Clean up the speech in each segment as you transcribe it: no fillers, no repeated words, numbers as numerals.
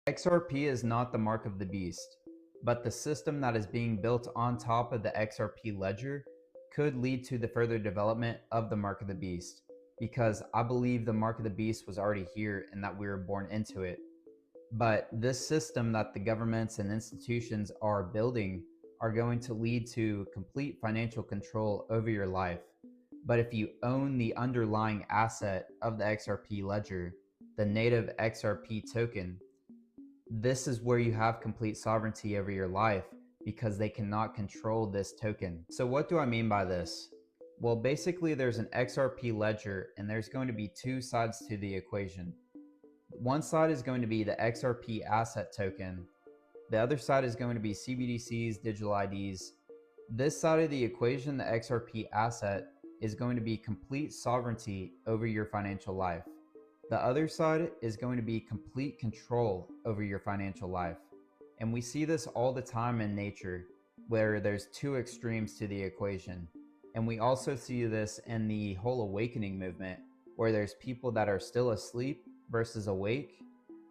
XRP is not the mark of the beast, but the system that is being built on top of the XRP ledger could lead to the further development of the mark of the beast, because I believe the mark of the beast was already here and that we were born into it. But this system that the governments and institutions are building are going to lead to complete financial control over your life. But if you own the underlying asset of the XRP ledger, the native XRP token, this is where you have complete sovereignty over your life because they cannot control this token. So what do I mean by this? Well, basically there's an XRP ledger and there's going to be two sides to the equation. One side is going to be the XRP asset token. The other side is going to be CBDCs, digital IDs. This side of the equation, the XRP asset, is going to be complete sovereignty over your financial life. The other side is going to be complete control over your financial life. And we see this all the time in nature, where there's two extremes to the equation. And we also see this in the whole awakening movement, where there's people that are still asleep versus awake.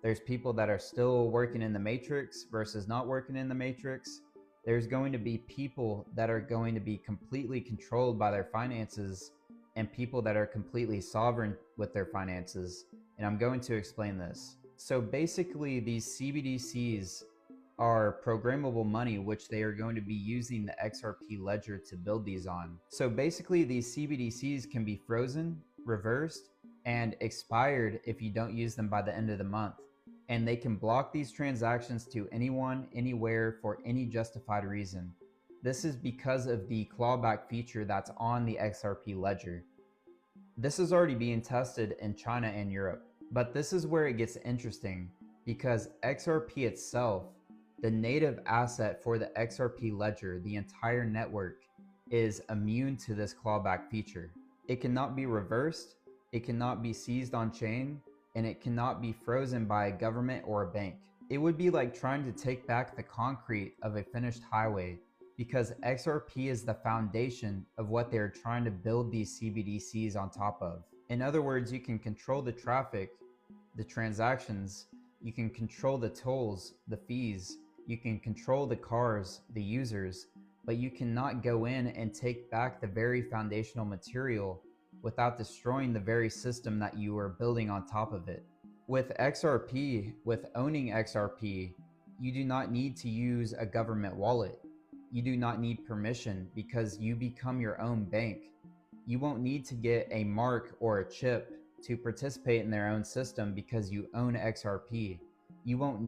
There's people that are still working in the matrix versus not working in the matrix. There's going to be people that are going to be completely controlled by their finances and people that are completely sovereign with their finances. And I'm going to explain this. So basically these CBDCs are programmable money, which they are going to be using the XRP ledger to build these on. So basically these CBDCs can be frozen, reversed, and expired if you don't use them by the end of the month. And they can block these transactions to anyone, anywhere, for any justified reason. This is because of the clawback feature that's on the XRP ledger. This is already being tested in China and Europe, but this is where it gets interesting because XRP itself, the native asset for the XRP ledger, the entire network, is immune to this clawback feature. It cannot be reversed, it cannot be seized on chain, and it cannot be frozen by a government or a bank. It would be like trying to take back the concrete of a finished highway, because XRP is the foundation of what they're trying to build these CBDCs on top of. In other words, you can control the traffic, the transactions, you can control the tolls, the fees, you can control the cars, the users, but you cannot go in and take back the very foundational material without destroying the very system that you are building on top of it. With XRP, with owning XRP, you do not need to use a government wallet. You do not need permission because you become your own bank. You won't need to get a mark or a chip to participate in their own system because you own XRP. You won't